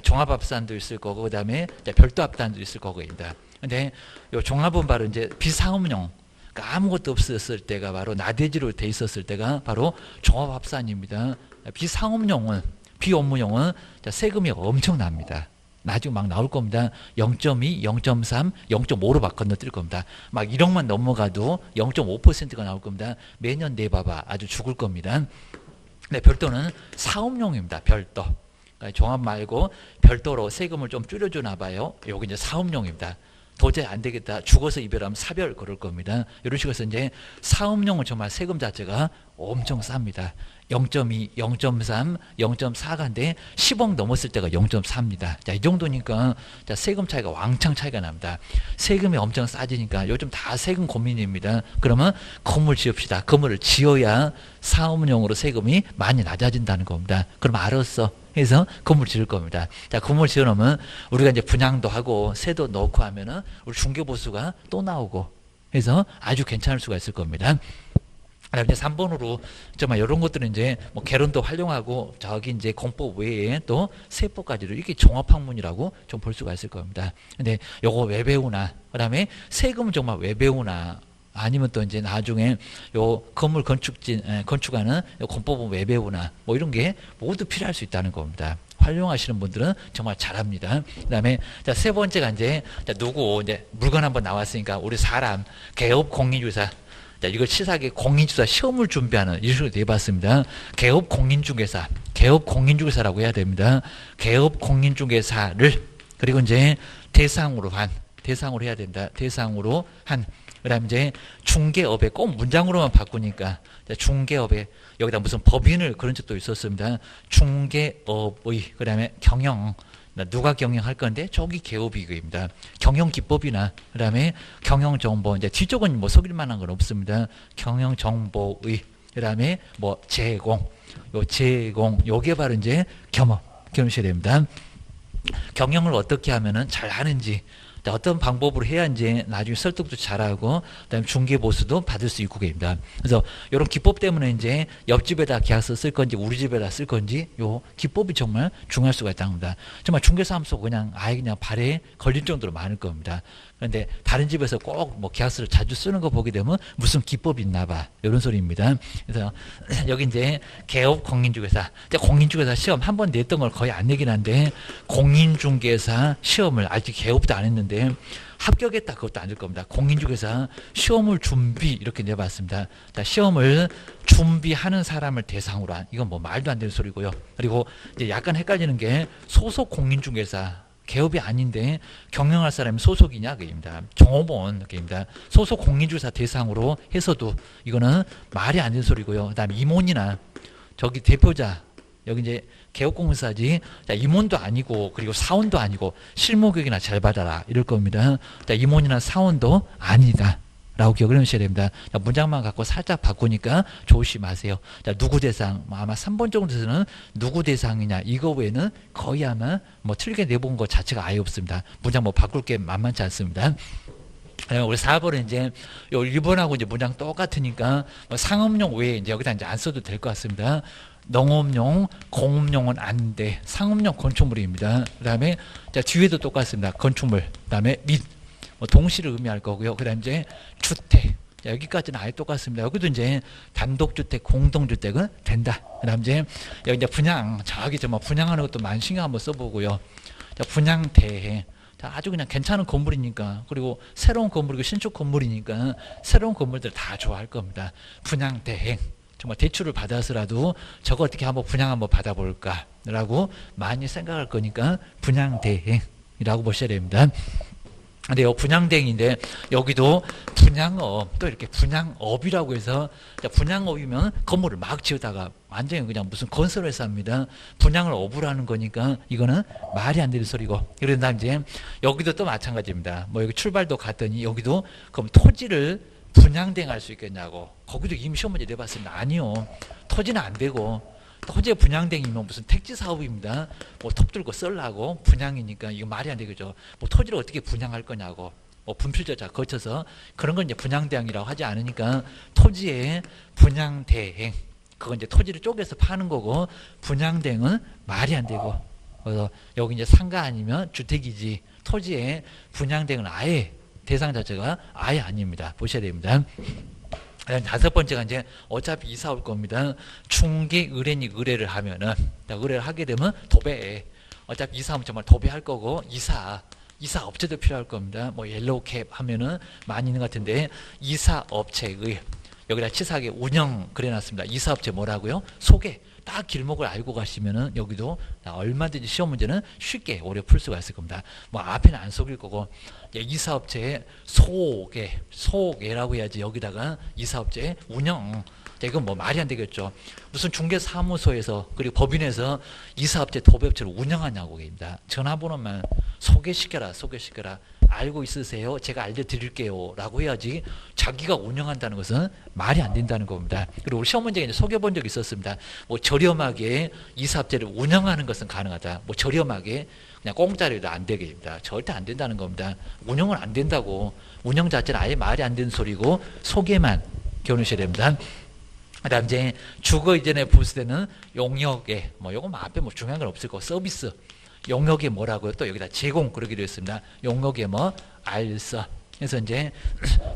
종합합산도 있을 거고 그다음에 별도 합산도 있을 거고입니다. 근데 이 종합은 바로 이제 비상업용. 그러니까 아무것도 없었을 때가 바로 나대지로 돼 있었을 때가 바로 종합합산입니다. 비상업용은 비업무용은 세금이 엄청납니다. 나중에 막 나올 겁니다. 0.2, 0.3, 0.5로 막 건너뛸 겁니다. 막 1억만 넘어가도 0.5%가 나올 겁니다. 매년 내봐봐 아주 죽을 겁니다. 근데 별도는 사업용입니다. 별도. 그러니까 종합 말고 별도로 세금을 좀 줄여주나 봐요. 여기 이제 사업용입니다. 도저히 안 되겠다. 죽어서 이별하면 사별 그럴 겁니다. 이런 식으로 해서 이제 사업용은 정말 세금 자체가 엄청 쌉니다. 0.2, 0.3, 0.4가인데 10억 넘었을 때가 0.4입니다. 자, 이 정도니까 자, 세금 차이가 왕창 차이가 납니다. 세금이 엄청 싸지니까 요즘 다 세금 고민입니다. 그러면 건물 지읍시다. 건물을 지어야 사업용으로 세금이 많이 낮아진다는 겁니다. 그럼 알았어. 해서 건물 지을 겁니다. 자, 건물 지어놓으면 우리가 이제 분양도 하고 세도 넣고 하면은 우리 중개보수가 또 나오고 해서 아주 괜찮을 수가 있을 겁니다. 그다음에 이제 3번으로 정말 이런 것들은 이제 뭐 개론도 활용하고 저기 이제 공법 외에 또 세법까지도 이렇게 종합학문이라고 좀 볼 수가 있을 겁니다. 근데 요거 왜 배우나? 그다음에 세금은 정말 왜 배우나? 아니면 또 이제 나중에 요 건물 건축하는 요 공법은 왜 배우나? 뭐 이런 게 모두 필요할 수 있다는 겁니다. 활용하시는 분들은 정말 잘합니다. 그다음에 자, 세 번째가 이제 자, 누구 이제 물건 한번 나왔으니까 우리 사람 개업 공인주사 자, 이걸 치사하게 공인주사 시험을 준비하는 이런 식으로 해봤습니다. 개업 공인중개사라고 해야 됩니다. 개업 공인중개사를 그리고 이제 대상으로 해야 된다. 대상으로 한 그다음 이제 중개업에 꼭 문장으로만 바꾸니까 중개업에 여기다 무슨 법인을 그런 적도 있었습니다. 중개업의 그다음에 경영 누가 경영할 건데 저기 개업이익입니다. 경영기법이나 그다음에 경영정보 이제 뒤쪽은 뭐 속일 만한 건 없습니다. 경영정보의 그다음에 뭐 제공 요게 바로 이제 경험하셔야 됩니다. 경영을 어떻게 하면은 잘 하는지 어떤 방법으로 해야 이제 나중에 설득도 잘하고 그다음에 중개보수도 받을 수 있고 됩니다. 그래서 이런 기법 때문에 이제 옆집에다 계약서 쓸 건지 우리 집에다 쓸 건지 요 기법이 정말 중요할 수가 있다는 겁니다. 정말 중개사무소 그냥 아예 그냥 발에 걸릴 정도로 많을 겁니다. 그런데 다른 집에서 꼭 뭐 계약서를 자주 쓰는 거 보게 되면 무슨 기법이 있나 봐 이런 소리입니다. 그래서 여기 이제 개업 공인중개사 공인중개사 시험 한 번 냈던 걸 거의 안 내긴 한데 공인중개사 시험을 아직 개업도 안 했는데 합격했다 그것도 안 될 겁니다. 공인중개사 시험을 준비 이렇게 내봤습니다. 자, 시험을 준비하는 사람을 대상으로 한 이건 뭐 말도 안 되는 소리고요. 그리고 이제 약간 헷갈리는 게 소속 공인중개사 개업이 아닌데 경영할 사람이 소속이냐 그입니다. 종업원 그입니다. 소속 공인중개사 대상으로 해서도 이거는 말이 안 되는 소리고요. 그다음에 임원이나 저기 대표자 여기 이제 개업공사지 자, 임원도 아니고 그리고 사원도 아니고 실무교육이나 잘 받아라 이럴 겁니다. 자, 임원이나 사원도 아니다 라고 기억을 해주셔야 됩니다. 자, 문장만 갖고 살짝 바꾸니까 조심하세요. 자, 누구 대상 아마 3번 정도에서는 누구 대상이냐 이거 외에는 거의 아마 뭐 틀리게 내본 것 자체가 아예 없습니다. 문장 뭐 바꿀 게 만만치 않습니다. 우리 4번은 이제 요 1번하고 이제 문장 똑같으니까 뭐 상업용 외에 이제 여기다 이제 안 써도 될 것 같습니다. 농업용, 공업용은 안 돼. 상업용 건축물입니다. 그 다음에 뒤에도 똑같습니다. 건축물, 그 다음에 및, 뭐 동시를 의미할 거고요. 그 다음에 이제 주택. 자, 여기까지는 아예 똑같습니다. 여기도 이제 단독주택, 공동주택은 된다. 그 다음에 이제 여기 이제 분양, 저기 뭐 분양하는 것도 많이 신경 한번 써보고요. 자, 분양 대행. 자, 아주 그냥 괜찮은 건물이니까 그리고 새로운 건물이고 신축 건물이니까 새로운 건물들 다 좋아할 겁니다. 분양 대행. 정말 대출을 받아서라도 저거 어떻게 한번 분양 한번 받아볼까 라고 많이 생각할 거니까 분양대행이라고 보셔야 됩니다. 근데 요 분양대행인데 여기도 분양업 또 이렇게 분양업이라고 해서 분양업이면 건물을 막 지어다가 완전히 그냥 무슨 건설회사입니다. 분양을 업으로 하는 거니까 이거는 말이 안 되는 소리고 그런다 이제 여기도 또 마찬가지입니다. 뭐 여기 출발도 갔더니 여기도 그럼 토지를 분양대행할 수 있겠냐고 거기도 이미 시험 문제 내봤습니다. 아니요. 토지는 안 되고 토지의 분양대행이면 무슨 택지 사업입니다. 뭐 톱 들고 썰라고 분양이니까 이거 말이 안 되겠죠. 뭐 토지를 어떻게 분양할 거냐고 뭐 분필저자 거쳐서 그런 건 이제 분양대행이라고 하지 않으니까 토지의 분양대행 그건 이제 토지를 쪼개서 파는 거고 분양대행은 말이 안 되고 그래서 여기 이제 상가 아니면 주택이지 토지의 분양대행은 아예 대상 자체가 아예 아닙니다. 보셔야 됩니다. 다섯 번째가 이제 어차피 이사 올 겁니다. 중개 의뢰인이 의뢰를 하면은 의뢰를 하게 되면 도배. 어차피 이사하면 정말 도배할 거고 이사 업체도 필요할 겁니다. 뭐 옐로우캡 하면은 많이 있는 것 같은데 이사 업체의 여기다 치사하게 운영 그려놨습니다. 이 사업체 뭐라고요? 소개. 딱 길목을 알고 가시면은 여기도 얼마든지 시험 문제는 쉽게 오래 풀 수가 있을 겁니다. 뭐 앞에는 안 속일 거고, 이 사업체의 소개라고 해야지 여기다가 이 사업체의 운영. 이건 뭐 말이 안 되겠죠. 무슨 중개사무소에서 그리고 법인에서 이 사업체 도배업체를 운영하냐고 얘기합니다. 전화번호만 소개시켜라. 알고 있으세요? 제가 알려드릴게요. 라고 해야지 자기가 운영한다는 것은 말이 안 된다는 겁니다. 그리고 우리 시험 문제에 이제 소개본 적이 있었습니다. 뭐 저렴하게 이 사업체를 운영하는 것은 가능하다. 뭐 저렴하게 그냥 공짜로도 안 되게 됩니다. 절대 안 된다는 겁니다. 운영은 안 된다고. 운영 자체는 아예 말이 안 되는 소리고 소개만 기억하셔야 됩니다. 그다음 이제 주거 이전에 부수되는 용역에 뭐 요거 앞에 뭐 중요한 건 없을 거고 서비스 용역에 뭐라고요? 또 여기다 제공 그러게 되어 있습니다. 용역에 뭐 알서. 그래서 이제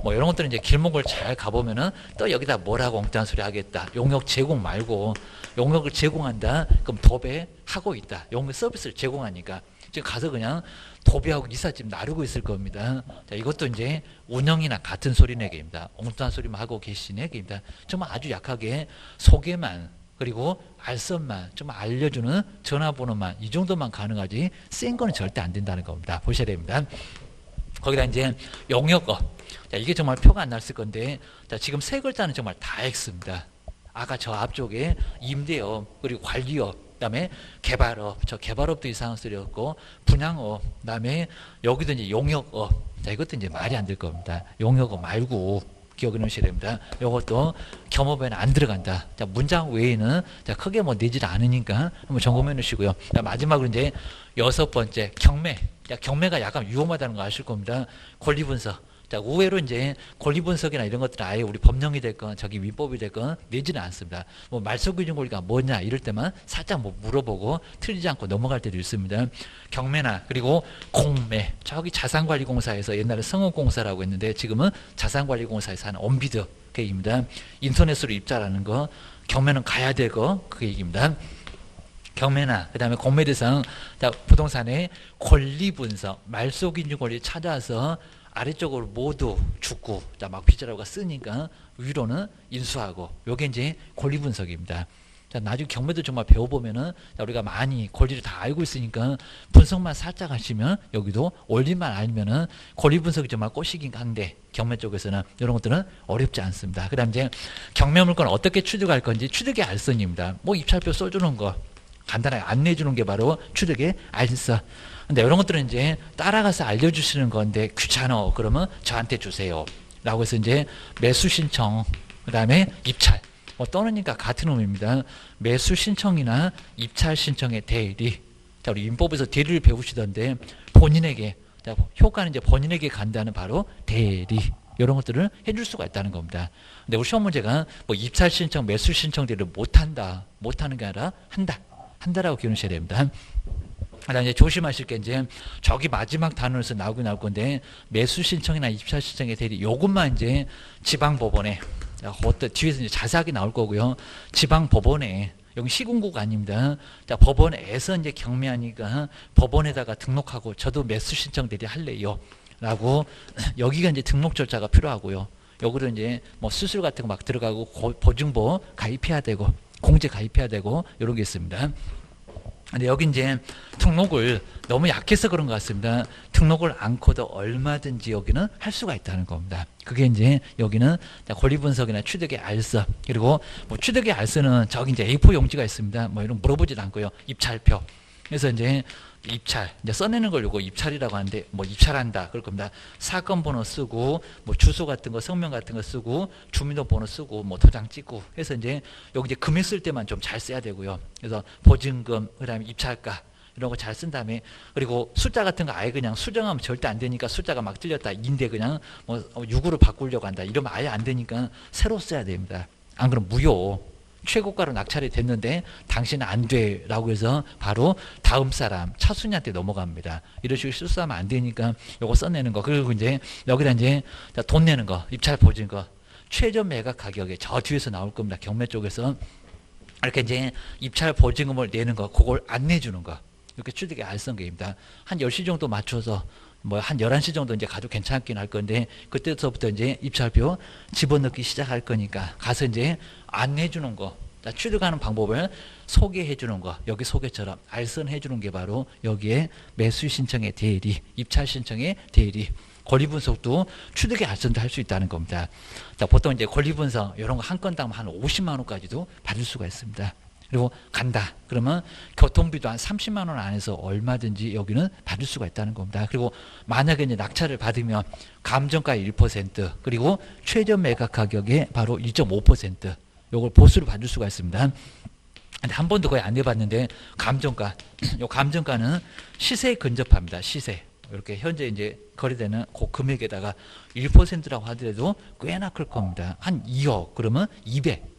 뭐 이런 것들은 이제 길목을 잘 가보면은 또 여기다 뭐라고 엉뚱한 소리 하겠다. 용역 제공 말고 용역을 제공한다. 그럼 도배하고 있다. 용역 서비스를 제공하니까 지금 가서 그냥 도배하고 이삿짐 나르고 있을 겁니다. 자, 이것도 이제 운영이나 같은 소리네 개입니다. 엉뚱한 소리만 하고 계시네 개입니다. 정말 아주 약하게 소개만 그리고 알선만 좀 알려주는 전화번호만 이 정도만 가능하지 센 거는 절대 안 된다는 겁니다. 보셔야 됩니다. 거기다 이제 용역어. 자, 이게 정말 표가 안 났을 건데 자, 지금 세 글자는 정말 다 X입니다. 아까 저 앞쪽에 임대업 그리고 관리업 그다음에 개발업, 저 개발업도 이상한 소리였고 분양업, 그다음에 여기도 이제 용역업. 자, 이것도 이제 말이 안 될 겁니다. 용역업 말고 기억해 놓으셔야 됩니다. 이것도 겸업에는 안 들어간다. 자, 문장 외에는 자, 크게 뭐 내질 않으니까 한번 점검해 놓으시고요. 자, 마지막으로 이제 6번째 경매. 자, 경매가 약간 위험하다는 거 아실 겁니다. 권리 분석. 자, 의외로 이제 권리 분석이나 이런 것들은 아예 우리 법령이 됐건 저기 위법이 됐건 내지는 않습니다. 뭐 말소기준 권리가 뭐냐 이럴 때만 살짝 뭐 물어보고 틀리지 않고 넘어갈 때도 있습니다. 경매나 그리고 공매. 저기 자산관리공사에서 옛날에 성업공사라고 했는데 지금은 자산관리공사에서 하는 언비드 그 얘기입니다. 인터넷으로 입찰하는 거 경매는 가야 되고 그 얘기입니다. 경매나 그 다음에 공매 대상 부동산의 권리 분석 말소기준 권리 찾아서 아래쪽으로 모두 죽고 막 피자라고 쓰니까 위로는 인수하고 요게 이제 권리 분석입니다. 자, 나중에 경매도 정말 배워보면은 우리가 많이 권리를 다 알고 있으니까 분석만 살짝 하시면 여기도 원리만 알면은 권리 분석이 정말 꼬시긴 한데 경매 쪽에서는 이런 것들은 어렵지 않습니다. 그 다음 이제 경매 물건 어떻게 취득할 건지 취득의 알선입니다. 뭐 입찰표 써주는 거 간단하게 안내해주는 게 바로 취득의 알선. 근데 이런 것들은 이제 따라가서 알려주시는 건데 귀찮아. 그러면 저한테 주세요. 라고 해서 이제 매수 신청, 그 다음에 입찰. 뭐 떠느니까 같은 의미입니다. 매수 신청이나 입찰 신청의 대리. 자, 우리 민법에서 대리를 배우시던데 본인에게, 자, 효과는 이제 본인에게 간다는 바로 대리. 이런 것들을 해줄 수가 있다는 겁니다. 근데 우리 시험 문제가 뭐 입찰 신청, 매수 신청 대리를 못한다. 못하는 게 아니라 한다. 한다라고 기억하셔야 됩니다. 그다음 이제 조심하실 게 이제 저기 마지막 단원에서 나올 건데 매수 신청이나 입찰 신청의 대리 요것만 이제 지방 법원에 어떤 뒤에서 이제 자세하게 나올 거고요. 지방 법원에 여기 시군구가 아닙니다. 자, 법원에서 이제 경매하니까 법원에다가 등록하고 저도 매수 신청 대리 할래요. 라고 여기가 이제 등록 절차가 필요하고요. 여기로 이제 뭐 수수료 같은 거 막 들어가고 보증보 가입해야 되고 공제 가입해야 되고 이런 게 있습니다. 근데 여기 이제 등록을 너무 약해서 그런 것 같습니다. 등록을 않고도 얼마든지 여기는 할 수가 있다는 겁니다. 그게 이제 여기는 권리 분석이나 취득의 알선 그리고 뭐 취득의 알선은 저기 이제 A4 용지가 있습니다. 뭐 이런 물어보지도 않고요. 입찰표. 그래서 이제 입찰 이제 써내는 걸 요거 입찰이라고 하는데 뭐 입찰한다 그럴 겁니다. 사건 번호 쓰고 뭐 주소 같은 거 성명 같은 거 쓰고 주민등록번호 쓰고 뭐 도장 찍고 해서 이제 여기 이제 금액 쓸 때만 좀 잘 써야 되고요. 그래서 보증금 그다음에 입찰가 이런 거 잘 쓴 다음에 그리고 숫자 같은 거 아예 그냥 수정하면 절대 안 되니까 숫자가 막 틀렸다 인데 그냥 뭐 6으로 바꾸려고 한다 이러면 아예 안 되니까 새로 써야 됩니다. 안 그러면 무효. 최고가로 낙찰이 됐는데 당신은 안 돼 라고 해서 바로 다음 사람 차순위한테 넘어갑니다. 이런 식으로 실수하면 안 되니까 요거 써내는 거 그리고 이제 여기다 이제 돈 내는 거 입찰 보증 거 최저 매각 가격에 저 뒤에서 나올 겁니다. 경매 쪽에서 이렇게 이제 입찰 보증금을 내는 거 그걸 안 내주는 거 이렇게 취득의 알선계입니다. 한 10시 정도 맞춰서 뭐 한 11시 정도 이제 가도 괜찮긴 할 건데 그때서부터 이제 입찰표 집어넣기 시작할 거니까 가서 이제 안내해 주는 거, 취득하는 방법을 소개해 주는 거, 여기 소개처럼 알선해 주는 게 바로 여기에 매수 신청의 대리, 입찰 신청의 대리, 권리 분석도 취득의 알선도 할 수 있다는 겁니다. 자, 보통 이제 권리 분석 이런 거 한 건당 한 50만 원까지도 받을 수가 있습니다. 그리고 간다 그러면 교통비도 한 30만 원 안에서 얼마든지 여기는 받을 수가 있다는 겁니다. 그리고 만약에 이제 낙찰을 받으면 감정가의 1% 그리고 최저 매각 가격의 바로 1.5% 요걸 보수를 받을 수가 있습니다. 한 번도 거의 안 해봤는데 감정가, 요 감정가는 시세에 근접합니다. 시세. 이렇게 현재 이제 거래되는 그 금액에다가 1%라고 하더라도 꽤나 클 겁니다. 한 2억 그러면 200.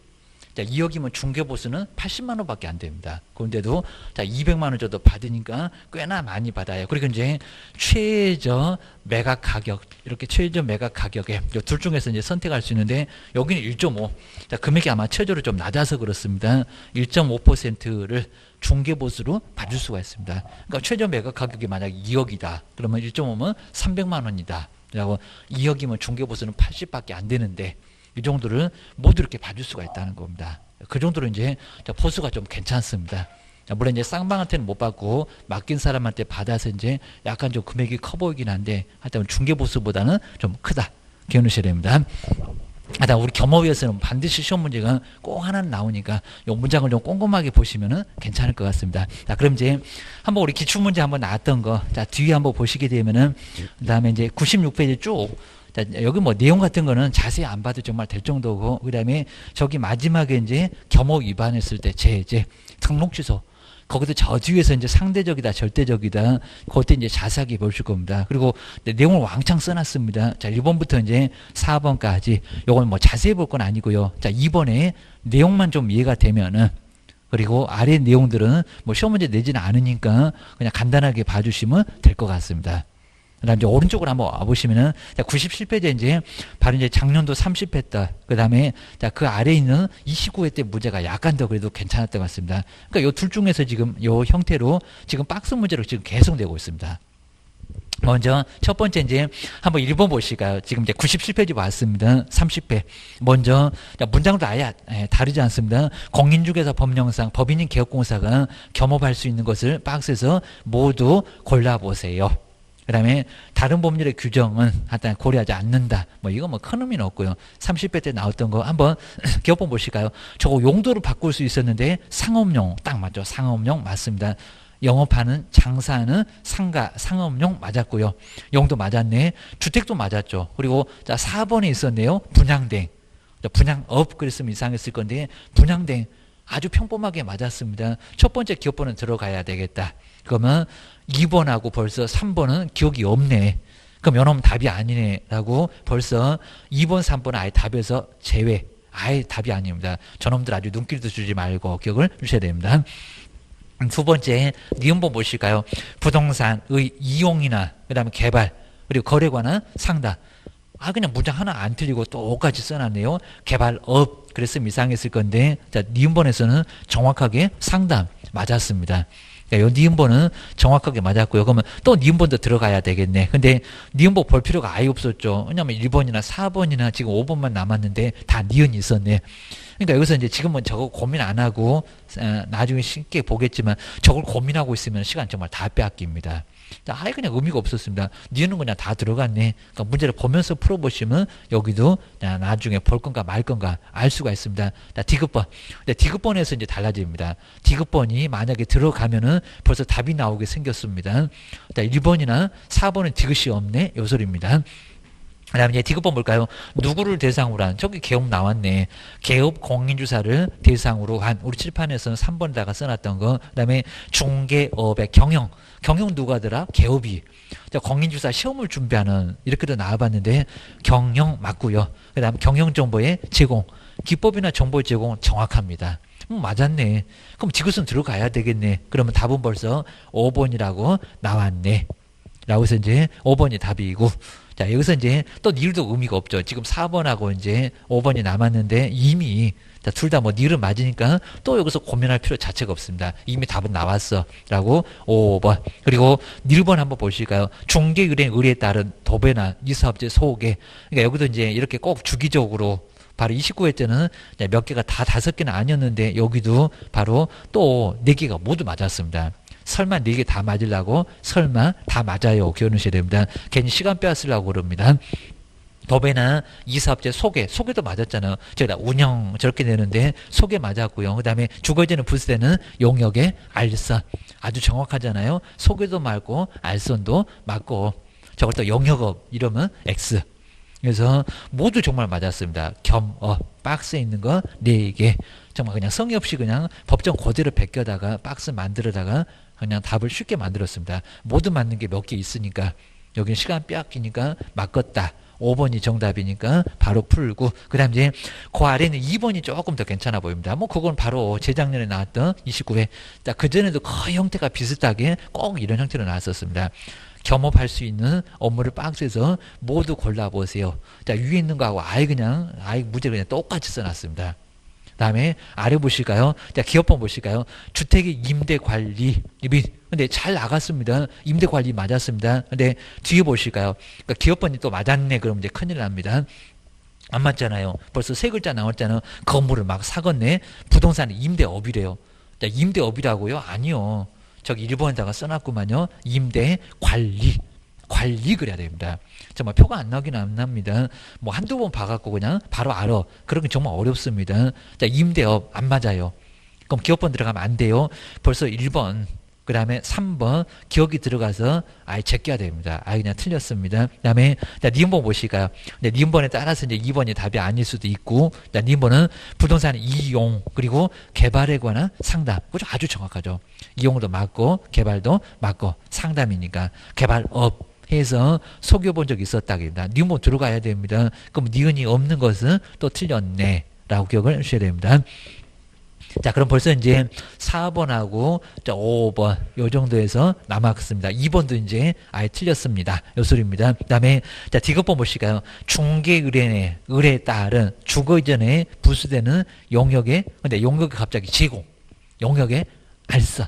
자, 2억이면 중개보수는 80만 원밖에 안 됩니다. 그런데도 자 200만 원 정도 받으니까 꽤나 많이 받아요. 그리고 이제 최저 매각 가격 이렇게 최저 매각 가격에 둘 중에서 이제 선택할 수 있는데 여기는 1.5. 자, 금액이 아마 최저로 좀 낮아서 그렇습니다. 1.5%를 중개보수로 받을 수가 있습니다. 그러니까 최저 매각 가격이 만약 2억이다. 그러면 1.5면 300만 원이다. 그리고 2억이면 중개보수는 80밖에 안 되는데 이 정도를 모두 이렇게 받을 수가 있다는 겁니다. 그 정도로 이제 보수가 좀 괜찮습니다. 물론 이제 쌍방한테는 못 받고 맡긴 사람한테 받아서 이제 약간 좀 금액이 커 보이긴 한데 하여튼 중개보수보다는 좀 크다. 기억하셔야 됩니다. 하여튼 우리 겸업위에서는 반드시 시험 문제가 꼭 하나는 나오니까 이 문장을 좀 꼼꼼하게 보시면은 괜찮을 것 같습니다. 자, 그럼 이제 한번 우리 기출문제 한번 나왔던 거, 자, 뒤에 한번 보시게 되면은, 그 다음에 이제 96페이지 쭉, 자, 여기 뭐 내용 같은 거는 자세히 안 봐도 정말 될 정도고, 그 다음에 저기 마지막에 이제 겸업 위반했을 때 제재, 등록 취소, 거기도 저 뒤에서 이제 상대적이다, 절대적이다, 그때 이제 자세하게 보실 겁니다. 그리고 내용을 왕창 써놨습니다. 자, 1번부터 이제 4번까지, 요건 뭐 자세히 볼 건 아니고요. 자, 2번에 내용만 좀 이해가 되면은, 그리고 아래 내용들은 뭐 시험 문제 내지는 않으니까 그냥 간단하게 봐주시면 될 것 같습니다. 그 다음 이제 오른쪽으로 한번 와보시면은, 자, 97페이지에 이제, 바로 이제 작년도 30회 때, 그 다음에, 자, 그 아래에 있는 29회 때 문제가 약간 더 그래도 괜찮았던 것 같습니다. 그러니까 요 둘 중에서 지금 요 형태로 지금 박스 문제로 지금 계속 내고 있습니다. 먼저, 첫 번째 이제, 한번 1번 보실까요? 지금 이제 97페이지 왔습니다. 30회. 먼저, 자, 문장도 아예 다르지 않습니다. 공인중개사 법령상 법인인 개업공사가 겸업할 수 있는 것을 박스에서 모두 골라보세요. 그 다음에 다른 법률의 규정은 하여튼 고려하지 않는다. 뭐 이거 뭐 큰 의미는 없고요. 30회 때 나왔던 거 한번 기업본 보실까요? 저거 용도를 바꿀 수 있었는데 상업용 딱 맞죠. 상업용 맞습니다. 영업하는 장사하는 상가 상업용 맞았고요. 용도 맞았네. 주택도 맞았죠. 그리고 자 4번에 있었네요. 분양대. 분양업 그랬으면 이상했을 건데 분양대 아주 평범하게 맞았습니다. 첫 번째 기업번은 들어가야 되겠다. 그러면 2번하고 벌써 3번은 기억이 없네. 그럼 요놈 답이 아니네 라고 벌써 2번, 3번은 아예 답에서 제외. 아예 답이 아닙니다. 저놈들 아주 눈길도 주지 말고 기억을 주셔야 됩니다. 두 번째 니은번 보실까요? 부동산의 이용이나 그 다음에 개발 그리고 거래관은 상다. 아 그냥 문장 하나 안 틀리고 똑같이 써놨네요. 개발업 그랬으면 이상했을 건데 자 니은번에서는 정확하게 상담 맞았습니다. 요 니은번은 정확하게 맞았고요. 그러면 또 니은번도 들어가야 되겠네. 근데 니은번 볼 필요가 아예 없었죠. 왜냐면 1번이나 4번이나 지금 5번만 남았는데 다 니은이 있었네. 그러니까 여기서 이제 지금은 저거 고민 안 하고 나중에 쉽게 보겠지만 저걸 고민하고 있으면 시간 정말 다 빼앗깁니다. 아예 그냥 의미가 없었습니다. 니은은 그냥 다 들어갔네. 그러니까 문제를 보면서 풀어보시면 여기도 나중에 볼 건가 말 건가 알 수가 있습니다. 디귿번. 디귿번에서 이제 달라집니다. 디귿번이 만약에 들어가면은 벌써 답이 나오게 생겼습니다. 1번이나 4번은 디귿이 없네. 요 소리입니다. 그 다음에 이제 디귿번 볼까요? 누구를 대상으로 한, 저기 개업 나왔네. 개업 공인주사를 대상으로 한, 우리 칠판에서는 3번에다가 써놨던 거. 그 다음에 중개업의 경영. 경영 누가더라? 개업이. 공인주사 시험을 준비하는, 이렇게도 나와봤는데, 경영 맞고요. 그 다음 경영정보의 제공. 기법이나 정보의 제공은 정확합니다. 맞았네. 그럼 디귿은 들어가야 되겠네. 그러면 답은 벌써 5번이라고 나왔네. 라고 해서 이제 5번이 답이고, 자, 여기서 이제 또 닐도 의미가 없죠. 지금 4번하고 이제 5번이 남았는데 이미, 자, 둘 다 뭐 닐은 맞으니까 또 여기서 고민할 필요 자체가 없습니다. 이미 답은 나왔어. 라고 5번. 그리고 닐번 한번 보실까요? 중개의뢰 의뢰에 따른 도배나 이사업체 소개. 그러니까 여기도 이제 이렇게 꼭 주기적으로 바로 29회째는 몇 개가 다 5개는 아니었는데 여기도 바로 또 4개가 모두 맞았습니다. 설마 4개 다 맞으려고 설마 다 맞아요. 기억하셔야 됩니다. 괜히 시간 빼앗으려고 그럽니다. 도배나 이사업체 소개도 맞았잖아요. 제가 운영 저렇게 되는데 소개 맞았고요. 그 다음에 주거지는 부수되는 용역의 알선 아주 정확하잖아요. 소개도 맞고 알선도 맞고 저걸 또 용역업 이러면 X. 그래서 모두 정말 맞았습니다. 박스에 있는 거 4개. 정말 그냥 성의 없이 그냥 법정 그대로 베껴다가 박스 만들어다가 그냥 답을 쉽게 만들었습니다. 모두 맞는 게 몇 개 있으니까 여기는 시간 빼앗기니까 맞겠다. 5번이 정답이니까 바로 풀고 그 다음 이제 그 아래는 2번이 조금 더 괜찮아 보입니다. 뭐 그건 바로 재작년에 나왔던 29회. 그전에도 거의 형태가 비슷하게 꼭 이런 형태로 나왔었습니다. 겸업할 수 있는 업무를 박스에서 모두 골라보세요. 자, 위에 있는 거하고 아예 문제 그냥 똑같이 써놨습니다. 다음에 아래 보실까요? 자, 기업번 보실까요? 주택의 임대 관리. 근데 잘 나갔습니다. 임대 관리 맞았습니다. 근데 뒤에 보실까요? 그러니까 기업번이 또 맞았네. 그러면 이제 큰일 납니다. 안 맞잖아요. 벌써 3글자 나왔잖아요. 건물을 막 사겠네. 부동산 임대업이래요. 자, 임대업이라고요? 아니요. 저기 1번에다가 써놨구만요. 임대 관리 그래야 됩니다. 정말 표가 안 나긴 안 납니다. 뭐 한두 번 봐갖고 그냥 바로 알아. 그런 게 정말 어렵습니다. 자, 임대업 안 맞아요. 그럼 기업번 들어가면 안 돼요. 벌써 1번, 그 다음에 3번 기억이 들어가서 아예 제껴야 됩니다. 아예 그냥 틀렸습니다. 그 다음에 니은번 보실까요? 니은번에 따라서 이제 2번이 답이 아닐 수도 있고, 니은번은 부동산 이용 그리고 개발에 관한 상담. 그죠? 아주 정확하죠. 이용도 맞고 개발도 맞고 상담이니까 개발업 해서 속여본 적이 있었다기보다 니은번 들어가야 됩니다. 그럼 니은이 없는 것은 또 틀렸네 라고 기억을 해주셔야 됩니다. 자, 그럼 벌써 이제 4번하고 5번 요 정도에서 남았습니다. 2번도 이제 아예 틀렸습니다. 요 소리입니다. 그 다음에 자, D급번 보실까요? 중개의뢰에 따른 주거 이전에 부수되는 용역의 근데 용역이 갑자기 제공 용역의 알선.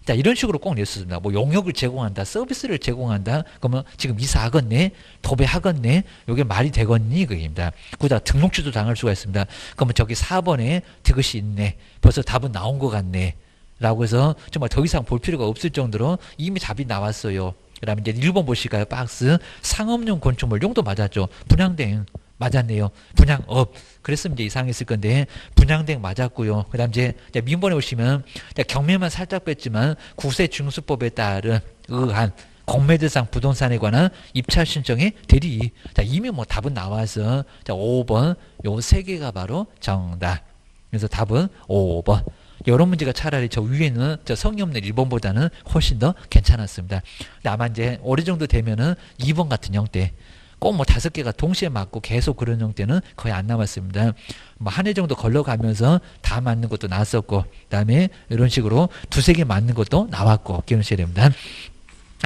자, 이런 식으로 꼭 냈습니다. 뭐 용역을 제공한다, 서비스를 제공한다. 그러면 지금 이사하겠네, 도배하겠네. 이게 말이 되겠니? 그입니다. 그러다 등록주도 당할 수가 있습니다. 그러면 저기 4번에 그것이 있네. 벌써 답은 나온 것 같네. 라고 해서 정말 더 이상 볼 필요가 없을 정도로 이미 답이 나왔어요. 그 다음에 이제 1번 보실까요? 박스 상업용 건축물 용도 맞았죠. 분양대행 맞았네요. 분양업. 그랬으면 이제 이상했을 건데 분양대행 맞았고요. 그 다음 이제 민번에 오시면 경매만 살짝 뺐지만 구세증수법에 따른 의한 공매대상 부동산에 관한 입찰 신청의 대리. 자, 이미 뭐 답은 나와서 자, 5번 요 3개가 바로 정답. 그래서 답은 5번. 이런 문제가 차라리 저 위에는 저 성의 없는 1번보다는 훨씬 더 괜찮았습니다. 근데 아마 이제 어느 정도 되면은 2번 같은 형태. 꼭 뭐 5개가 동시에 맞고 계속 그런 형태는 거의 안 남았습니다. 뭐 한 해 정도 걸러가면서 다 맞는 것도 나왔었고, 그 다음에 이런 식으로 2-3개 맞는 것도 나왔고, 기억하셔야 됩니다.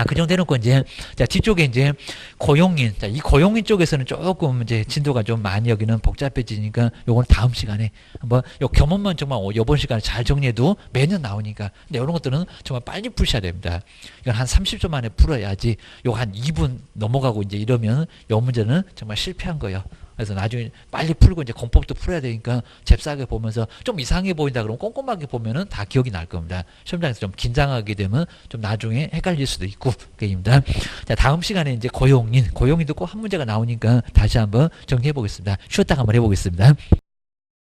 그 정도 해놓고 이제, 자, 뒤쪽에 이제 고용인. 자, 이 고용인 쪽에서는 조금 이제 진도가 좀 많이 여기는 복잡해지니까 요건 다음 시간에 한번 요 겸업만 정말 요번 시간에 잘 정리해도 매년 나오니까. 근데 이런 것들은 정말 빨리 푸셔야 됩니다. 이건 한 30초 만에 풀어야지 요 한 2분 넘어가고 이제 이러면 요 문제는 정말 실패한 거예요. 그래서 나중에 빨리 풀고 이제 공법도 풀어야 되니까 잽싸게 보면서 좀 이상해 보인다 그러면 꼼꼼하게 보면은 다 기억이 날 겁니다. 시험장에서 좀 긴장하게 되면 좀 나중에 헷갈릴 수도 있고 그입니다. 자, 다음 시간에 이제 고용인도 꼭 한 문제가 나오니까 다시 한번 정리해 보겠습니다. 쉬었다가 한번 해보겠습니다.